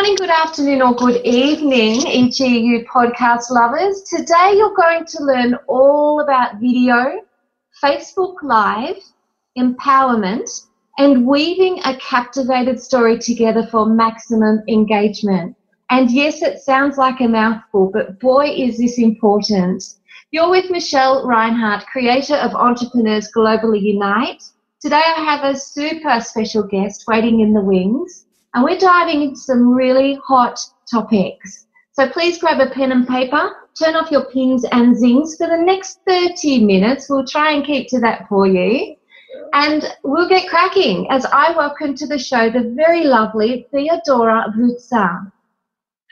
morning, good afternoon, or good evening, each of you podcast lovers. Today you're going to learn all about video, Facebook Live, empowerment, and weaving a captivated story together for maximum engagement. And yes, it sounds like a mouthful, but boy, is this important. You're with Michelle Reinhardt, creator of Entrepreneurs Globally Unite. Today I have a super special guest waiting in the wings, and we're diving into some really hot topics. So please grab a pen and paper, turn off your pings and zings for the next 30 minutes. We'll try and keep to that for you. And we'll get cracking as I welcome to the show the very lovely Theodora Voutsa.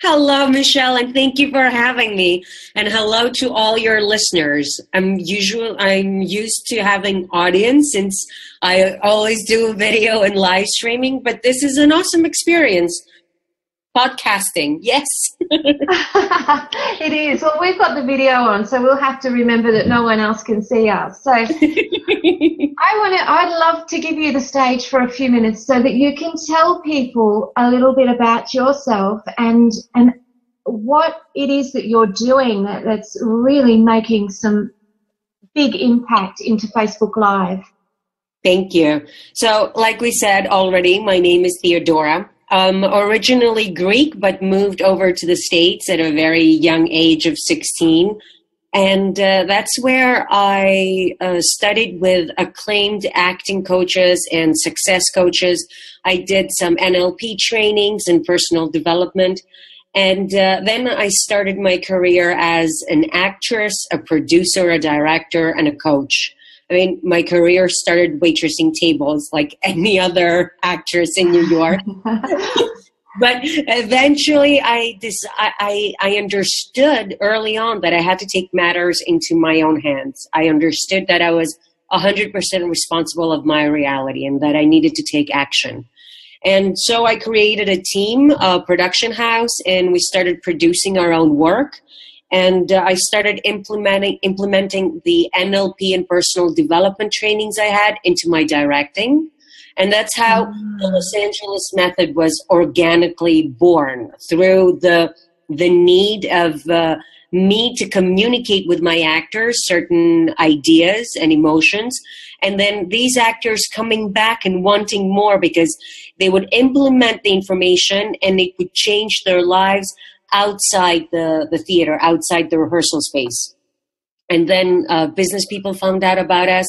Hello, Michelle, and thank you for having me. And hello to all your listeners. I'm used to having audience since I always do video and live streaming, but this is an awesome experience. Podcasting, yes. It is. Well, we've got the video on, so we'll have to remember that no one else can see us. So I'd love to give you the stage for a few minutes so that you can tell people a little bit about yourself and what it is that you're doing that's really making some big impact into Facebook Live. Thank you. So, like we said already, my name is Theodora. Originally Greek, but moved over to the States at a very young age of 16. And that's where I studied with acclaimed acting coaches and success coaches. I did some NLP trainings and personal development. And then I started my career as an actress, a producer, a director, and a coach. I mean, my career started waitressing tables like any other actress in New York. But eventually I understood early on that I had to take matters into my own hands. I understood that I was 100% responsible of my reality and that I needed to take action. And so I created a team, a production house, and we started producing our own work. And I started implementing the NLP and personal development trainings I had into my directing. And that's how the Los Angeles method was organically born, through the need of me to communicate with my actors certain ideas and emotions. And then these actors coming back and wanting more because they would implement the information and it would change their lives outside the theater, outside the rehearsal space. And then business people found out about us,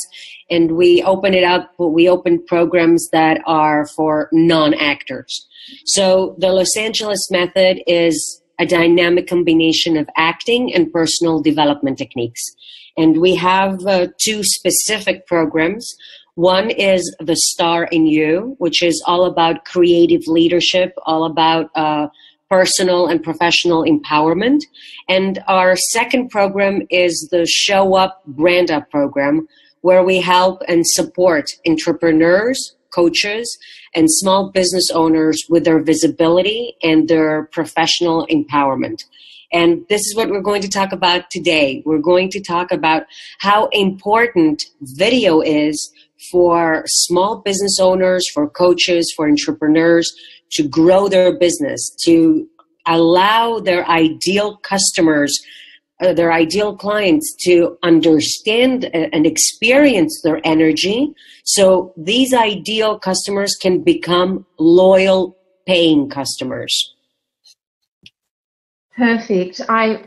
and we opened it up. We opened programs that are for non-actors. So the Los Angeles method is a dynamic combination of acting and personal development techniques. And we have two specific programs. One is The Star in You, which is all about creative leadership, all about personal and professional empowerment. And our second program is the Show Up, Brand Up program, where we help and support entrepreneurs, coaches, and small business owners with their visibility and their professional empowerment. And this is what we're going to talk about today. We're going to talk about how important video is for small business owners, for coaches, for entrepreneurs, to grow their business, to allow their ideal customers, their ideal clients to understand and experience their energy, so these ideal customers can become loyal, paying customers. Perfect. When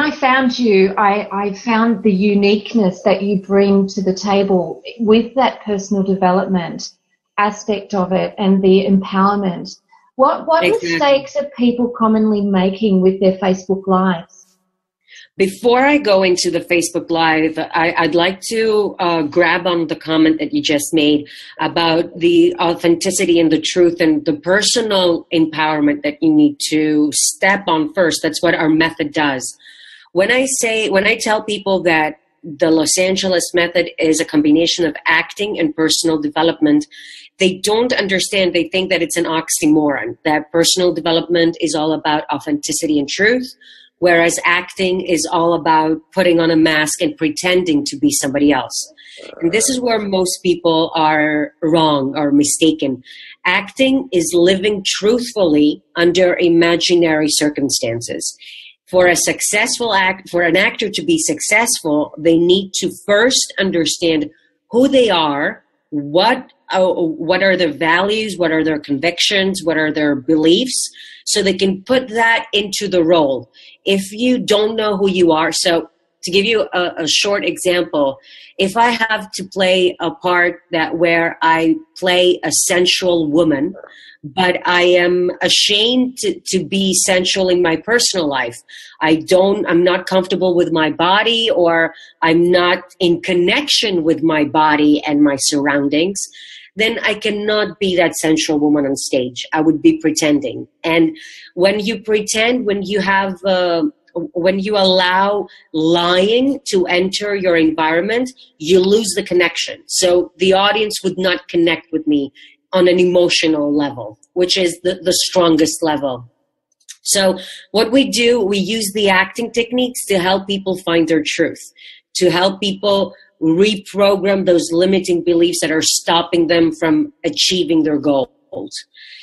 I found you, I found the uniqueness that you bring to the table with that personal development aspect of it and the empowerment. What Exactly. Mistakes are people commonly making with their Facebook Lives? Before I go into the Facebook Live, I'd like to grab on the comment that you just made about the authenticity and the truth and the personal empowerment that you need to step on first. That's what our method does. When I tell people that the Los Angeles method is a combination of acting and personal development, they don't understand. They think that it's an oxymoron, that personal development is all about authenticity and truth, whereas acting is all about putting on a mask and pretending to be somebody else. And this is where most people are wrong or mistaken. Acting is living truthfully under imaginary circumstances. For for an actor to be successful, they need to first understand who they are, what are their values, what are their convictions, what are their beliefs, so they can put that into the role. If you don't know who you are, so to give you a short example, if I have to play a part where I play a sensual woman, but I am ashamed to be sensual in my personal life, I'm not comfortable with my body, or I'm not in connection with my body and my surroundings, then I cannot be that sensual woman on stage. I would be pretending. And when you pretend, when you allow lying to enter your environment, you lose the connection. So the audience would not connect with me on an emotional level, which is the strongest level. So what we do, we use the acting techniques to help people find their truth, to help people reprogram those limiting beliefs that are stopping them from achieving their goals.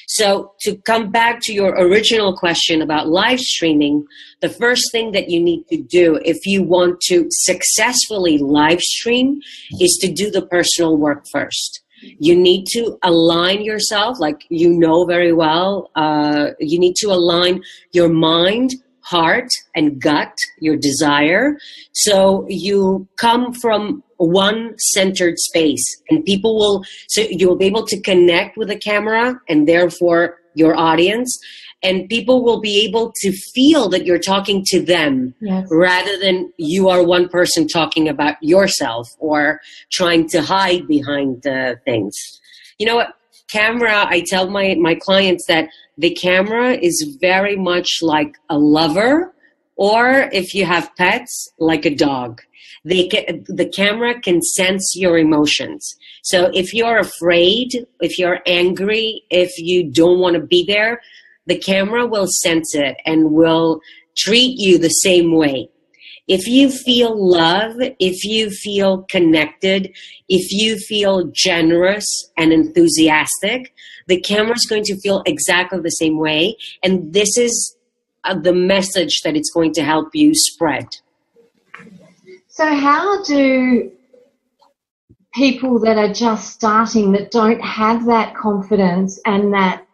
So to come back to your original question about live streaming, the first thing that you need to do if you want to successfully live stream is to do the personal work first. You need to align yourself, like you know very well. You need to align your mind, heart, and gut, your desire. So you come from one centered space, and so you'll be able to connect with the camera and therefore your audience, and people will be able to feel that you're talking to them. Yes. Rather than you are one person talking about yourself or trying to hide behind things. You know what? Camera, I tell my clients that the camera is very much like a lover, or if you have pets, like a dog. The camera can sense your emotions. So if you're afraid, if you're angry, if you don't want to be there, the camera will sense it and will treat you the same way. If you feel love, if you feel connected, if you feel generous and enthusiastic, the camera is going to feel exactly the same way. And this is the message that it's going to help you spread. So how do people that are just starting, that don't have that confidence and that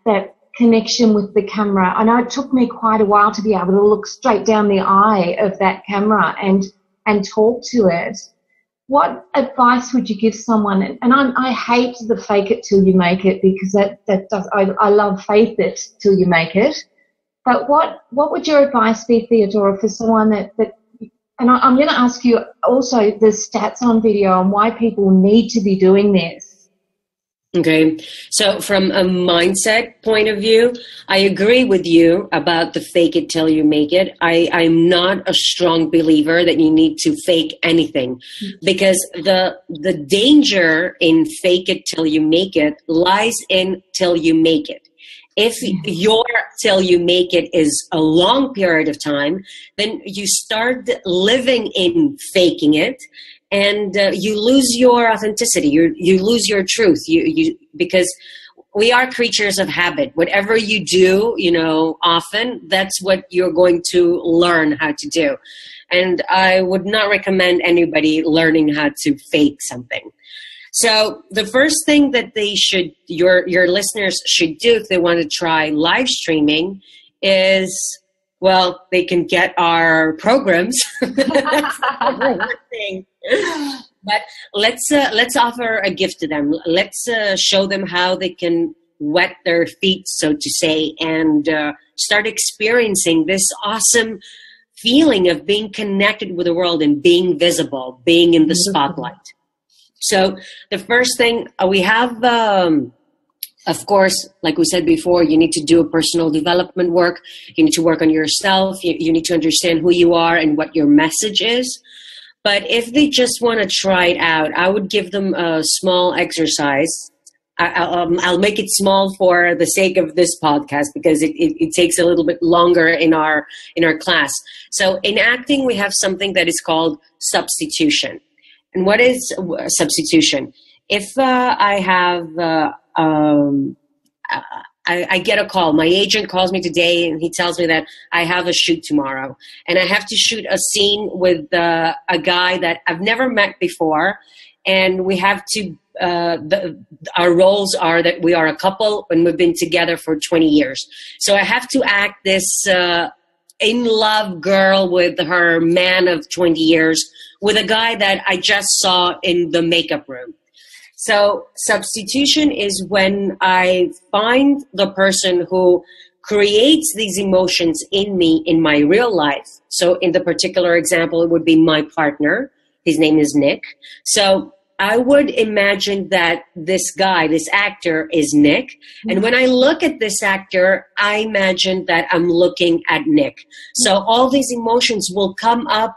connection with the camera? I know it took me quite a while to be able to look straight down the eye of that camera and talk to it. What advice would you give someone? And I hate the fake it till you make it, because I love faith it till you make it. But what would your advice be, Theodora, for someone that and I'm going to ask you also the stats on video and why people need to be doing this. Okay, so from a mindset point of view, I agree with you about the fake it till you make it. I'm not a strong believer that you need to fake anything, because the danger in fake it till you make it lies in till you make it. If your till you make it is a long period of time, then you start living in faking it, and you lose your authenticity. You lose your truth. Because we are creatures of habit. Whatever you do, often, that's what you're going to learn how to do. And I would not recommend anybody learning how to fake something. So the first thing that your listeners should do if they want to try live streaming is, well, they can get our programs. But let's offer a gift to them. Let's show them how they can wet their feet, so to say, and start experiencing this awesome feeling of being connected with the world and being visible, being in the spotlight. So the first thing we have, of course, like we said before, you need to do a personal development work. You need to work on yourself. You need to understand who you are and what your message is. But if they just want to try it out, I would give them a small exercise. I'll make it small for the sake of this podcast because it takes a little bit longer in our class. So in acting, we have something that is called substitution. And what is substitution? If I have I get a call. My agent calls me today and he tells me that I have a shoot tomorrow. And I have to shoot a scene with a guy that I've never met before. And we have to, our roles are that we are a couple and we've been together for 20 years. So I have to act this in love girl with her man of 20 years with a guy that I just saw in the makeup room. So substitution is when I find the person who creates these emotions in me in my real life. So in the particular example, it would be my partner. His name is Nick. So I would imagine that this guy, this actor is Nick. And when I look at this actor, I imagine that I'm looking at Nick. So all these emotions will come up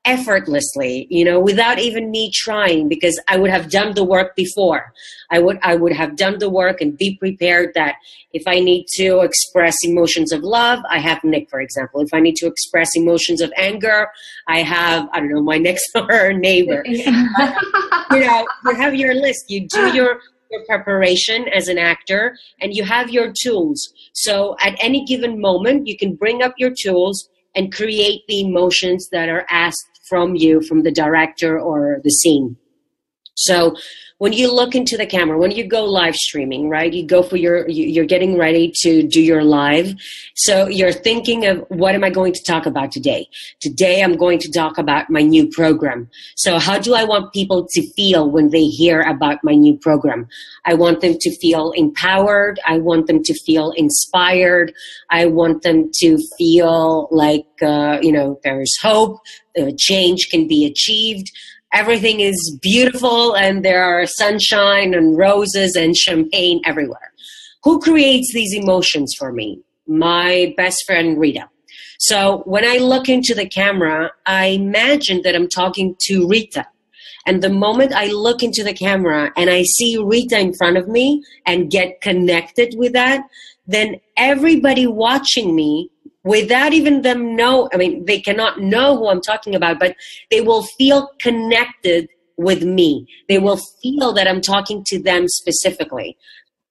effortlessly, without even me trying, because I would have done the work before. I would have done the work and be prepared that if I need to express emotions of love, I have Nick, for example. If I need to express emotions of anger, I have, my next door neighbor. You have your list. You do your preparation as an actor and you have your tools. So at any given moment, you can bring up your tools and create the emotions that are asked from you, from the director or the scene. So when you look into the camera, when you go live streaming, right, you go for you're getting ready to do your live. So you're thinking of, what am I going to talk about today? Today, I'm going to talk about my new program. So how do I want people to feel when they hear about my new program? I want them to feel empowered. I want them to feel inspired. I want them to feel like, there's hope. Change can be achieved. Everything is beautiful and there are sunshine and roses and champagne everywhere. Who creates these emotions for me? My best friend, Rita. So when I look into the camera, I imagine that I'm talking to Rita. And the moment I look into the camera and I see Rita in front of me and get connected with that, then everybody watching me, without even them they cannot know who I'm talking about, but they will feel connected with me. They will feel that I'm talking to them specifically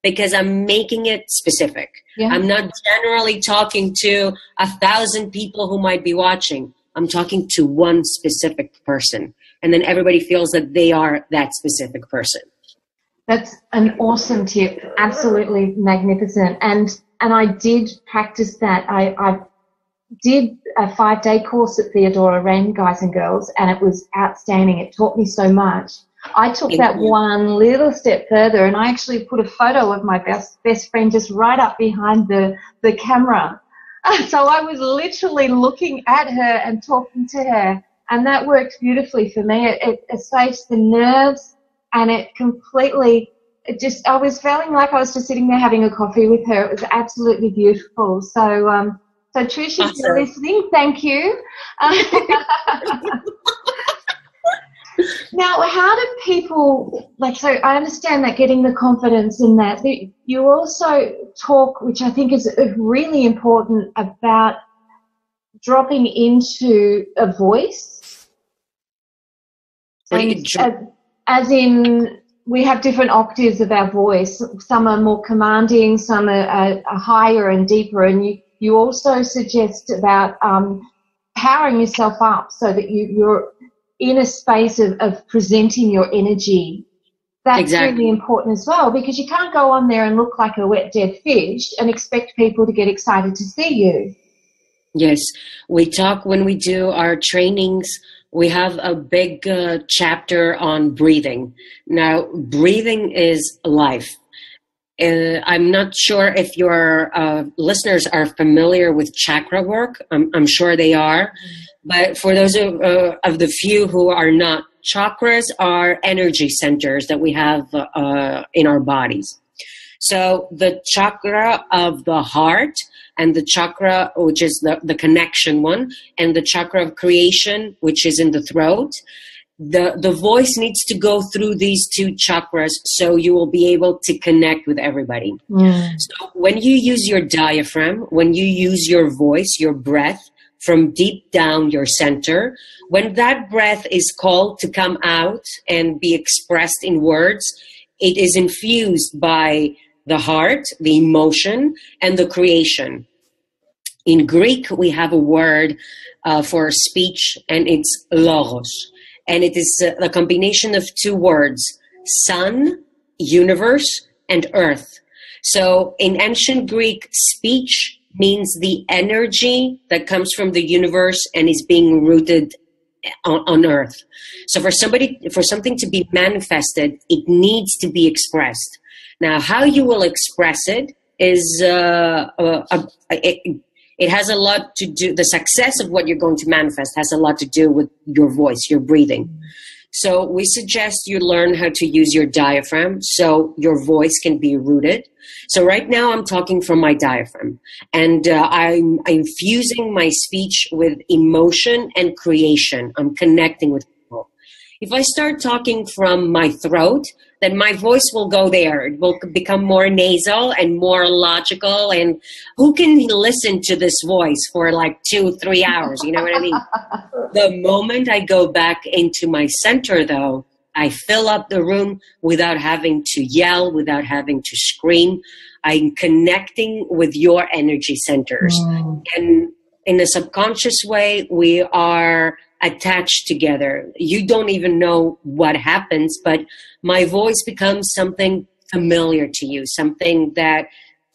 because I'm making it specific. Yeah. I'm not generally talking to 1,000 people who might be watching. I'm talking to one specific person. And then everybody feels that they are that specific person. That's an awesome tip. Absolutely magnificent. And I did practice that. I did a 5-day course at Theodora, ran Guys and Girls, and it was outstanding. It taught me so much. I took that one little step further, and I actually put a photo of my best friend just right up behind the camera. So I was literally looking at her and talking to her, and that worked beautifully for me. It assuaged the nerves, and I was feeling like I was just sitting there having a coffee with her. It was absolutely beautiful. So Trish, if you're listening, thank you. Now, how do people, so I understand that getting the confidence in that. You also talk, which I think is really important, about dropping into a voice. As in, we have different octaves of our voice. Some are more commanding, some are higher and deeper, and you also suggest about powering yourself up so that you're in a space of presenting your energy. That's really important as well, because you can't go on there and look like a wet dead fish and expect people to get excited to see you. Yes, we talk when we do our trainings. We have a big chapter on breathing. Now, breathing is life. I'm not sure if your listeners are familiar with chakra work. I'm sure they are. But for those of the few who are not, chakras are energy centers that we have in our bodies. So the chakra of the heart and the chakra, which is the connection one, and the chakra of creation, which is in the throat, The voice needs to go through these two chakras so you will be able to connect with everybody. So when you use your diaphragm, when you use your voice, your breath from deep down your center, when that breath is called to come out and be expressed in words, it is infused by the heart, the emotion, and the creation. In Greek, we have a word for speech, and it's logos. And it is a combination of two words, sun, universe, and earth. So in ancient Greek, speech means the energy that comes from the universe and is being rooted on earth. So for something to be manifested, it needs to be expressed. Now, how you will express it is it has a lot to do, the success of what you're going to manifest has a lot to do with your voice, your breathing. So we suggest you learn how to use your diaphragm so your voice can be rooted. So right now I'm talking from my diaphragm, and I'm infusing my speech with emotion and creation. I'm connecting with people. If I start talking from my throat, then my voice will go there. It will become more nasal and more logical. And who can listen to this voice for like 2-3 hours? You know what I mean? The moment I go back into my center, though, I fill up the room without having to yell, without having to scream. I'm connecting with your energy centers. And in a subconscious way, we are attached together. You don't even know what happens, but my voice becomes something familiar to you, something that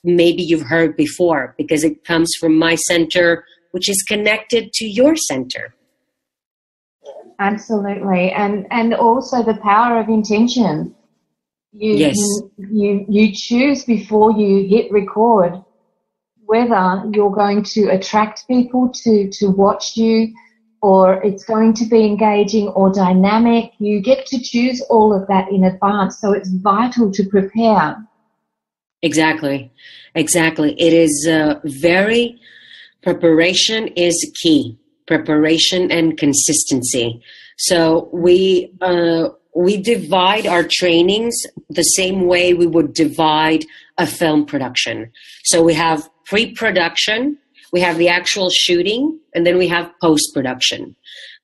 maybe you've heard before, because it comes from my center, which is connected to your center. Absolutely. And also the power of intention. You choose before you hit record whether you're going to attract people to watch you, or it's going to be engaging or dynamic. You get to choose all of that in advance, so it's vital to prepare. Exactly. It is preparation is key. Preparation and consistency. So we divide our trainings the same way we would divide a film production. So we have pre-production, we have the actual shooting, and then we have post-production.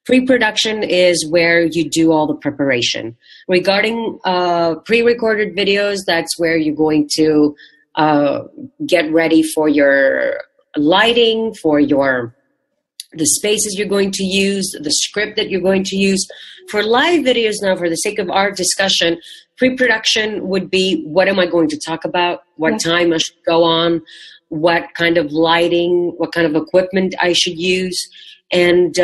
Pre-production is where you do all the preparation. Regarding pre-recorded videos, that's where you're going to get ready for your lighting, for the spaces you're going to use, the script that you're going to use. For live videos now, for the sake of our discussion, pre-production would be, what am I going to talk about? What time I should go on? What kind of lighting, what kind of equipment I should use? And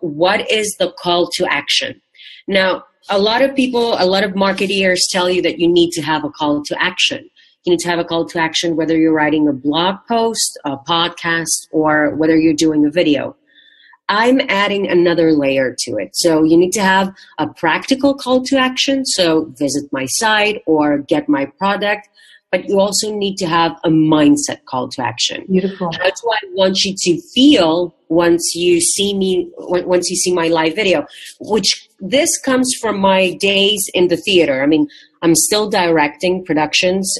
what is the call to action? Now, a lot of people, a lot of marketeers tell you that you need to have a call to action. You need to have a call to action, whether you're writing a blog post, a podcast, or whether you're doing a video. I'm adding another layer to it. So you need to have a practical call to action. So visit my site or get my product. But you also need to have a mindset call to action. Beautiful. That's what I want you to feel once you see me, once you see my live video, which this comes from my days in the theater. I mean, I'm still directing productions.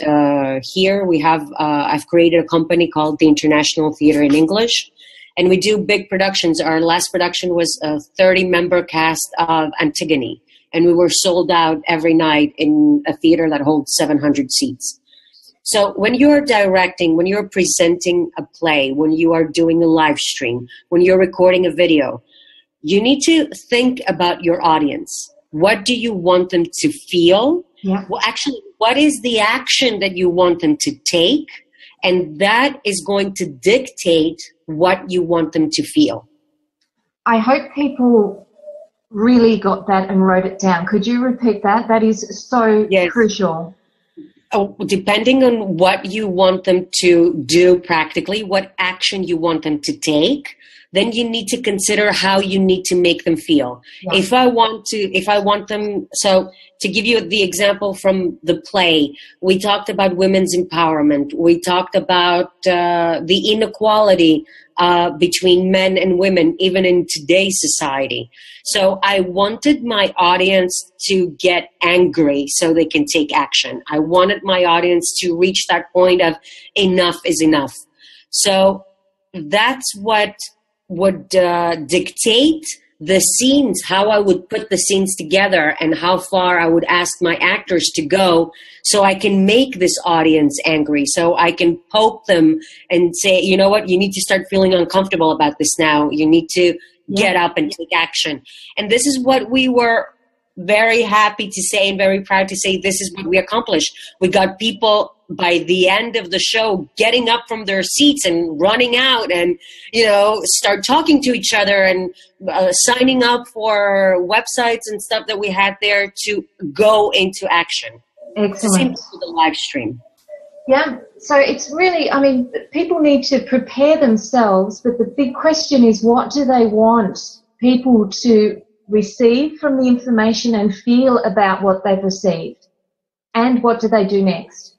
Here we have, I've created a company called the International Theater in English, and we do big productions. Our last production was a 30-member cast of Antigone, and we were sold out every night in a theater that holds 700 seats. So when you're directing, when you're presenting a play, when you are doing a live stream, when you're recording a video, you need to think about your audience. What do you want them to feel? Yeah. Well, actually, what is the action that you want them to take? And that is going to dictate what you want them to feel. I hope people really got that and wrote it down. Could you repeat that? That is so crucial. Depending on what you want them to do practically, what action you want them to take, then you need to consider how you need to make them feel. Yeah. If I want them, so to give you the example from the play, we talked about women's empowerment. We talked about the inequality between men and women, even in today's society. So I wanted my audience to get angry so they can take action. I wanted my audience to reach that point of enough is enough. So that's what would dictate the scenes, how I would put the scenes together and how far I would ask my actors to go so I can make this audience angry, so I can poke them and say, you know what, you need to start feeling uncomfortable about this now. You need to get up and take action. And this is what we were very happy to say and very proud to say, this is what we accomplished. We got people by the end of the show getting up from their seats and running out and, start talking to each other and signing up for websites and stuff that we had there to go into action. Excellent. For the live stream. Yeah. So it's really, people need to prepare themselves, but the big question is, what do they want people to receive from the information and feel about what they've received? And what do they do next?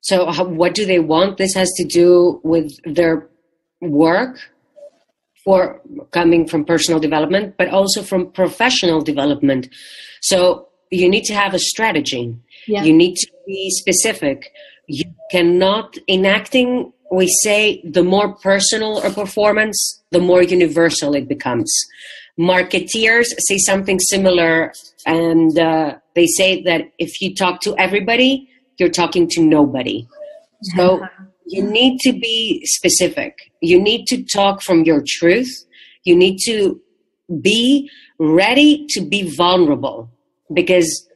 So what do they want? This has to do with their work, for coming from personal development, but also from professional development. So you need to have a strategy. Yeah. You need to be specific. You cannot, in acting, we say the more personal a performance, the more universal it becomes. Marketeers say something similar, and they say that if you talk to everybody, you're talking to nobody. So you need to be specific. You need to talk from your truth. You need to be ready to be vulnerable, because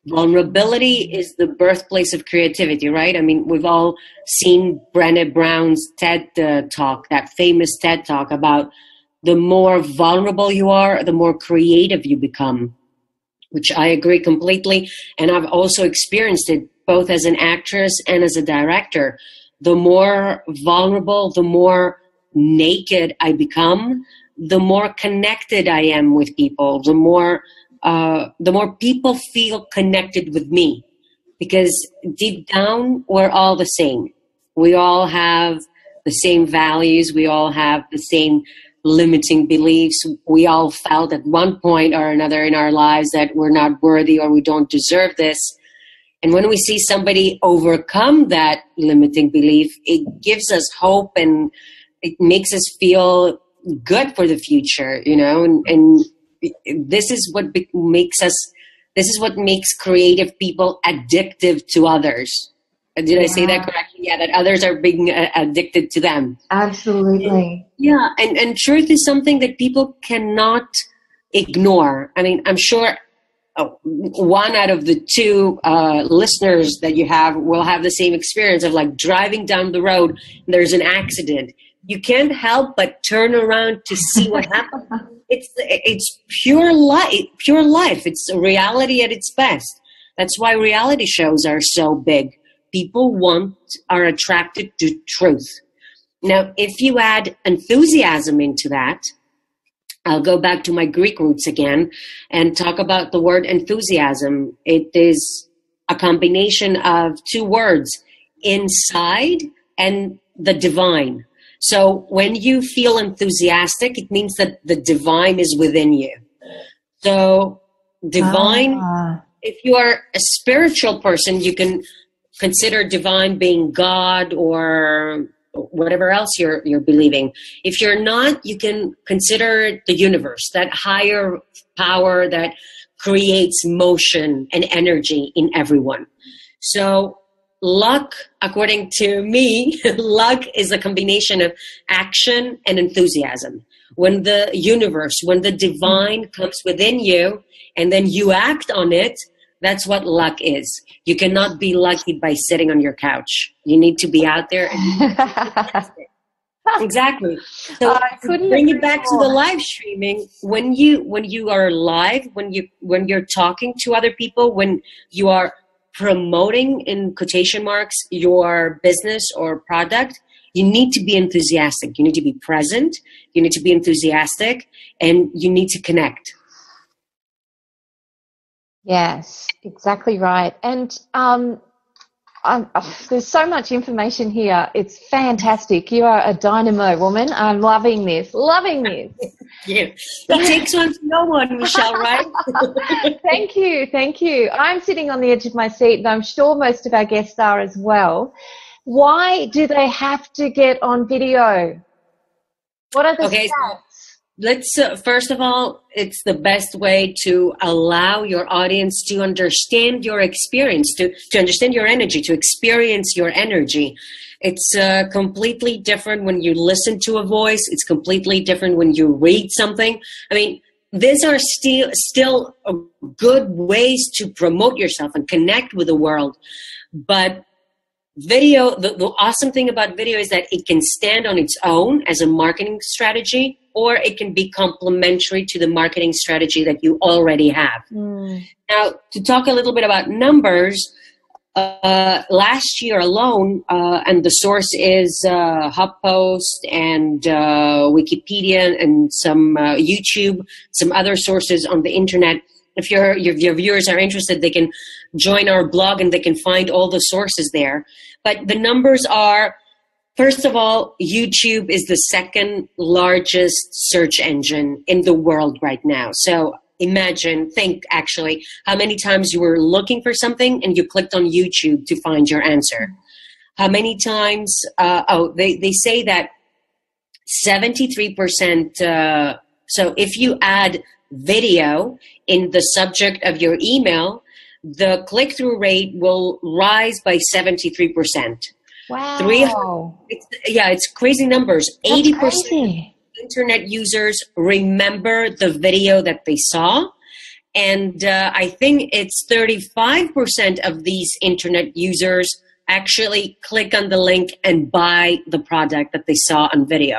vulnerability is the birthplace of creativity, right? We've all seen Brené Brown's TED talk, that famous TED talk about the more vulnerable you are, the more creative you become, which I agree completely. And I've also experienced it both as an actress and as a director. The more vulnerable, the more naked I become, the more connected I am with people, the more people feel connected with me, because deep down, we're all the same. We all have the same values. We all have the same limiting beliefs. We all felt at one point or another in our lives that we're not worthy or we don't deserve this. And when we see somebody overcome that limiting belief, it gives us hope and it makes us feel good for the future, and this is what makes creative people addictive to others. Did I say that correctly? Yeah, that others are being addicted to them. Absolutely. And truth is something that people cannot ignore. I'm sure one out of the two listeners that you have will have the same experience of like driving down the road and there's an accident. You can't help but turn around to see what happened. It's pure life. It's a reality at its best. That's why reality shows are so big. People are attracted to truth. Now, if you add enthusiasm into that, I'll go back to my Greek roots again and talk about the word enthusiasm. It is a combination of two words, inside and the divine. So when you feel enthusiastic, it means that the divine is within you. So divine, if you are a spiritual person, you can consider divine being God or whatever else you're believing. If you're not, you can consider the universe, that higher power that creates motion and energy in everyone. So luck, according to me, luck is a combination of action and enthusiasm. When the universe, when the divine comes within you and then you act on it, that's what luck is. You cannot be lucky by sitting on your couch. You need to be out there. Exactly. So bring it back to the live streaming. When you are live, when you're talking to other people, when you are promoting, in quotation marks, your business or product, you need to be enthusiastic. You need to be present. You need to be enthusiastic, and you need to connect. Yes, exactly right. And there's so much information here. It's fantastic. You are a dynamo woman. I'm loving this. Loving this. Yeah. It takes one to know one, Michelle, right? Thank you. Thank you. I'm sitting on the edge of my seat, and I'm sure most of our guests are as well. Why do they have to get on video? What are the stats? Let's first of all, it's the best way to allow your audience to understand your experience, to understand your energy, to experience your energy. It's completely different when you listen to a voice. It's completely different when you read something. I mean, these are still good ways to promote yourself and connect with the world. But video, the awesome thing about video is that it can stand on its own as a marketing strategy, or it can be complementary to the marketing strategy that you already have. Now, to talk a little bit about numbers, last year alone, and the source is HuffPost and Wikipedia and some YouTube, some other sources on the internet. If your viewers are interested, they can join our blog and they can find all the sources there. But the numbers are, first of all, YouTube is the second largest search engine in the world right now. So think actually how many times you were looking for something and you clicked on YouTube to find your answer. How many times, they say that 73%, so if you add video in the subject of your email, the click-through rate will rise by 73%. Wow. It's crazy numbers. That's 80% crazy. of internet users remember the video that they saw. And I think it's 35% of these internet users actually click on the link and buy the product that they saw on video.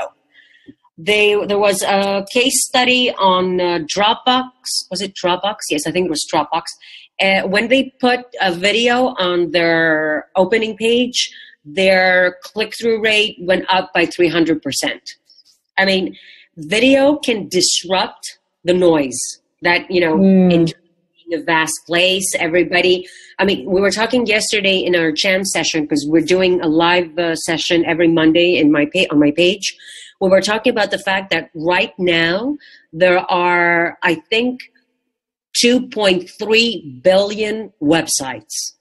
There was a case study on Dropbox. Was it Dropbox? Yes, I think it was Dropbox. When they put a video on their opening page, their click-through rate went up by 300%. I mean, video can disrupt the noise that, in a vast place, everybody. I mean, we were talking yesterday in our jam session, because we're doing a live session every Monday on my page. We were talking about the fact that right now there are, I think, 2.3 billion websites.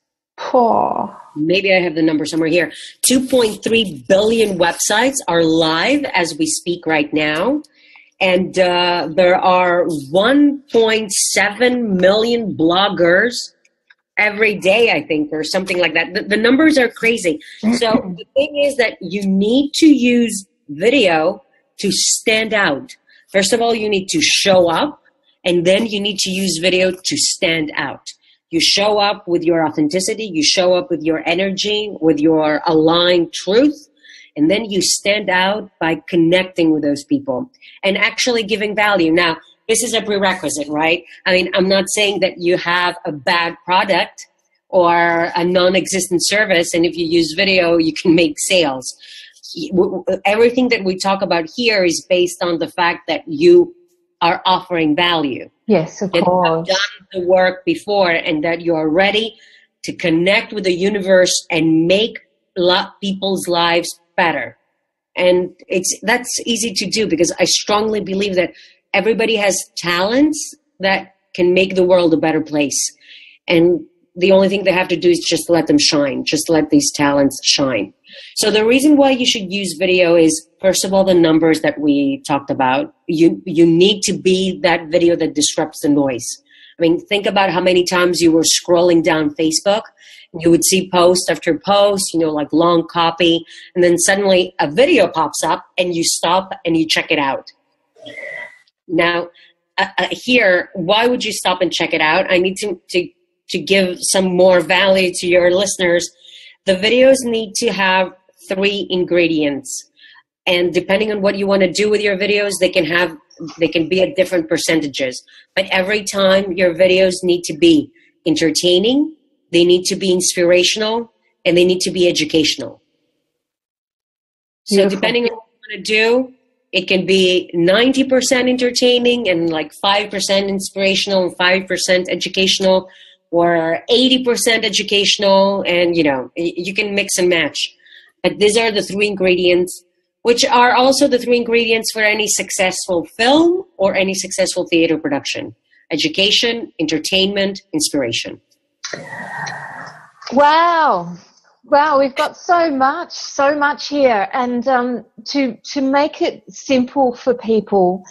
Oh. Maybe I have the number somewhere here. 2.3 billion websites are live as we speak right now. And there are 1.7 million bloggers every day, I think, or something like that. The numbers are crazy. So the thing is that you need to use video to stand out. First of all, you need to show up, and then you need to use video to stand out. You show up with your authenticity, you show up with your energy, with your aligned truth, and then you stand out by connecting with those people and actually giving value. Now, this is a prerequisite, right? I mean, I'm not saying that you have a bad product or a non-existent service, and if you use video, you can make sales. Everything that we talk about here is based on the fact that you are offering value. Yes, of course. That you have done the work before, and that you are ready to connect with the universe and make people's lives better. And that's easy to do, because I strongly believe that everybody has talents that can make the world a better place. And the only thing they have to do is just let them shine, just let these talents shine. So the reason why you should use video is, first of all, the numbers that we talked about. You need to be that video that disrupts the noise. I mean, think about how many times you were scrolling down Facebook and you would see post after post, like long copy, and then suddenly a video pops up and you stop and you check it out. Now, here, why would you stop and check it out? I need to give some more value to your listeners. The videos need to have 3 ingredients. And depending on what you want to do with your videos, they can be at different percentages. But every time, your videos need to be entertaining, they need to be inspirational, and they need to be educational. So depending on what you want to do, it can be 90% entertaining and like 5% inspirational and 5% educational, or 80% educational, and you can mix and match. But these are the three ingredients, which are also the three ingredients for any successful film or any successful theater production: education, entertainment, inspiration. Wow. Wow, we've got so much here. And to make it simple for people,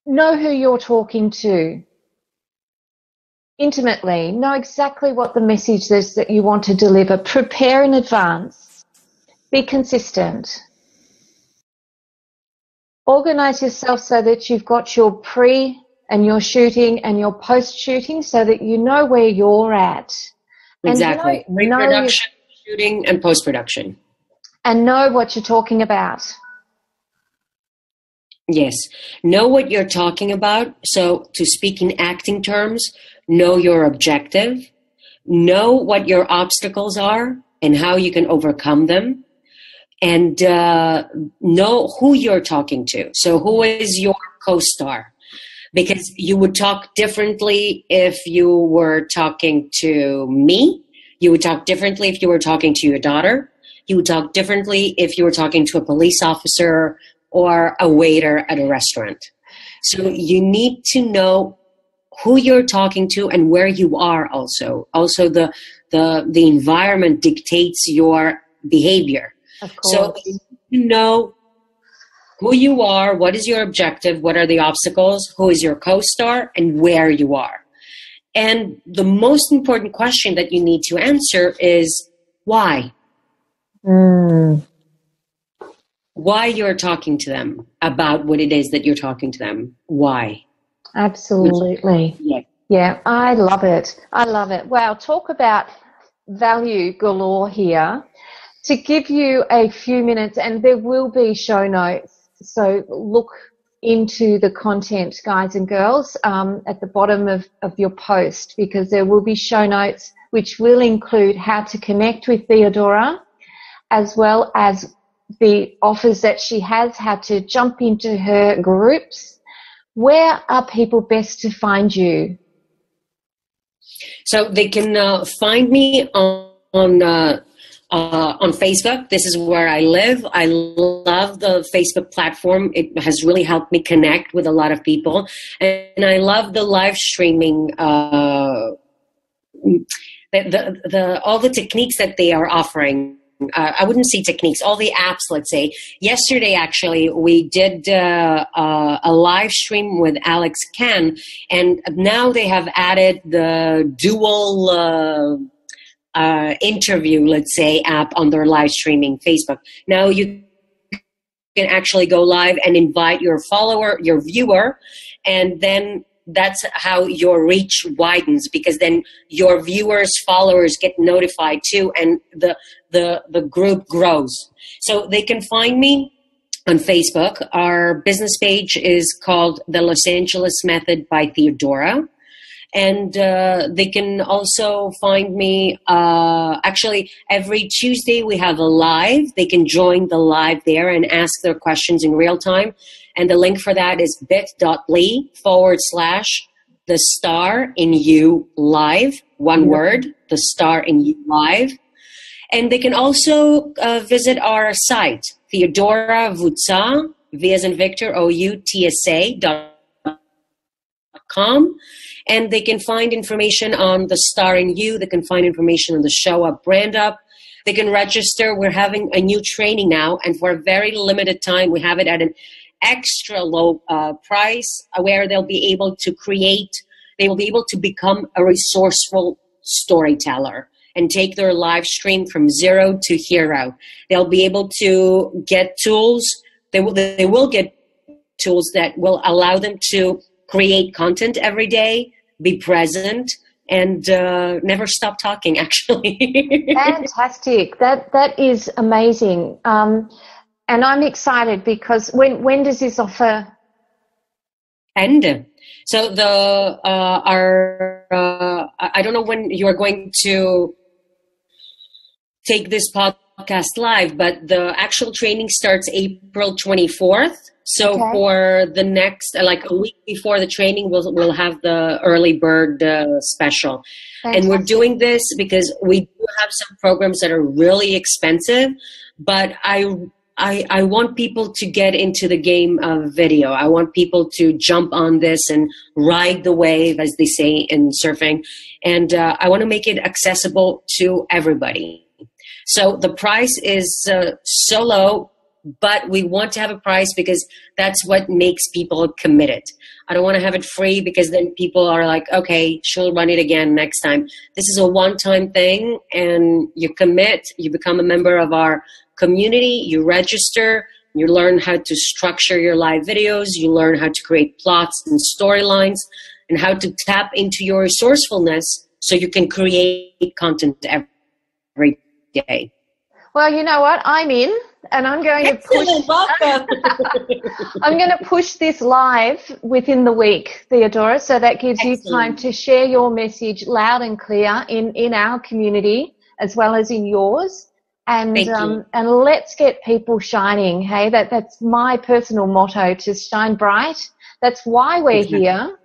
know who you're talking to intimately, know exactly what the message is that you want to deliver, prepare in advance, be consistent, organize yourself so that you've got your pre and your shooting and your post-shooting so that you know where you're at. Exactly. Pre-production, shooting, and post-production. And know what you're talking about. Yes. Know what you're talking about. So to speak in acting terms, know your objective. Know what your obstacles are and how you can overcome them. And know who you're talking to. So who is your co-star? Because you would talk differently if you were talking to me. You would talk differently if you were talking to your daughter. You would talk differently if you were talking to a police officer or a waiter at a restaurant. So you need to know who you're talking to and where you are also. Also, the environment dictates your behavior. Of course. So you know who you are, what is your objective, what are the obstacles, who is your co-star, and where you are. And the most important question that you need to answer is why. Why you're talking to them about what it is that you're talking to them. Why? Absolutely. Yeah, I love it. I love it. Wow, talk about value galore here. To give you a few minutes, and there will be show notes, so look into the content, guys and girls, at the bottom of your post, because there will be show notes which will include how to connect with Theodora, as well as the offers that she has, how to jump into her groups. Where are people best to find you? So they can find me on Facebook. This is where I live. I love the Facebook platform. It has really helped me connect with a lot of people. And I love the live streaming, all the techniques that they are offering. I wouldn't say techniques, all the apps, let's say. Yesterday, actually, we did a live stream with Alex Ken, and now they have added the dual interview, let's say, app on their live streaming Facebook. Now you can actually go live and invite your follower, your viewer, and then that's how your reach widens, because then your viewers, followers get notified too, and the group grows. So they can find me on Facebook. Our business page is called The Los Angeles Method by Theodora. And they can also find me, actually, every Tuesday we have a live. They can join the live there and ask their questions in real time. And the link for that is bit.ly/The Star in You Live. One word, The Star in You Live. And they can also visit our site, Theodora Voutsa, V as in Victor, OUTSA.com. And they can find information on The Star in You. They can find information on the Show Up, Brand Up. They can register. We're having a new training now, and for a very limited time, we have it at an extra low price, where they'll be able to become a resourceful storyteller and take their live stream from 0 to hero. They'll be able to get tools. They will get tools that will allow them to create content every day, be present, and never stop talking, actually. Fantastic. That is amazing. And I'm excited because when does this offer end? So I don't know when you're going to take this podcast live, but the actual training starts April 24th. So for the next, like a week before the training, we'll have the early bird special. Fantastic. And we're doing this because we do have some programs that are really expensive, but I want people to get into the game of video. I want people to jump on this and ride the wave, as they say in surfing. And I want to make it accessible to everybody. So the price is so low, but we want to have a price because that's what makes people committed. I don't want to have it free because then people are like, okay, she'll run it again next time. This is a one-time thing, and you commit, you become a member of our community, you register, you learn how to structure your live videos, you learn how to create plots and storylines, and how to tap into your resourcefulness so you can create content every day. Well, you know what? I'm in, and I'm going to push. I'm going to push this live within the week, Theodora, so that gives you time to share your message loud and clear in our community as well as in yours. And let's get people shining. Hey, that's my personal motto: to shine bright. That's why we're here.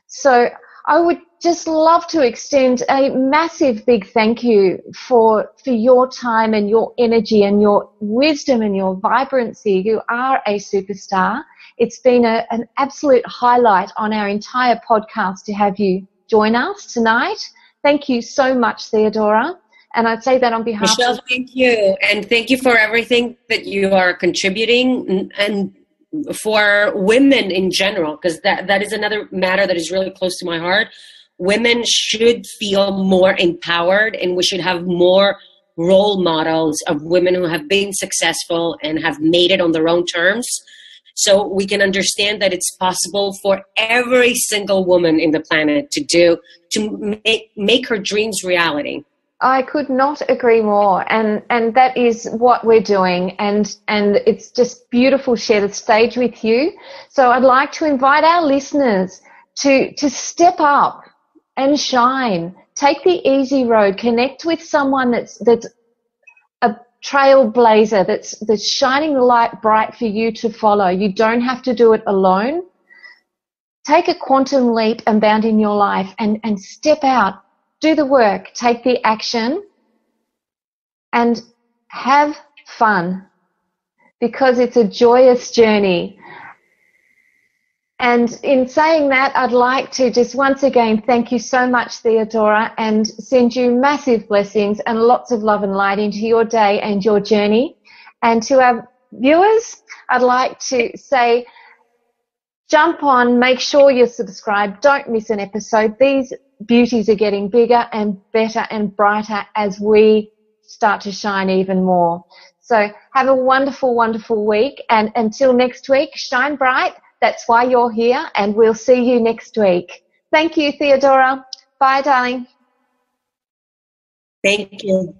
So I would just love to extend a massive big thank you for your time and your energy and your wisdom and your vibrancy. You are a superstar. It's been an absolute highlight on our entire podcast to have you join us tonight. Thank you so much, Theodora. And I'd say that on behalf Michelle, thank you. And thank you for everything that you are contributing, and for women in general, because that is another matter that is really close to my heart. Women should feel more empowered, and we should have more role models of women who have been successful and have made it on their own terms, so we can understand that it's possible for every single woman in the planet to make her dreams reality. I could not agree more, and that is what we're doing, and it's just beautiful to share the stage with you. So I'd like to invite our listeners to step up and shine. Take the easy road. Connect with someone that's a trailblazer, that's shining the light bright for you to follow. You don't have to do it alone. Take a quantum leap and bound in your life and step out. Do the work, take the action, and have fun, because it's a joyous journey. And in saying that, I'd like to just once again thank you so much, Theodora, and send you massive blessings and lots of love and light into your day and your journey. And to our viewers, I'd like to say, jump on, make sure you're subscribed, don't miss an episode. These beauties are getting bigger and better and brighter as we start to shine even more. So have a wonderful, wonderful week, and until next week, shine bright. That's why you're here, and we'll see you next week. Thank you, Theodora. Bye, darling. Thank you.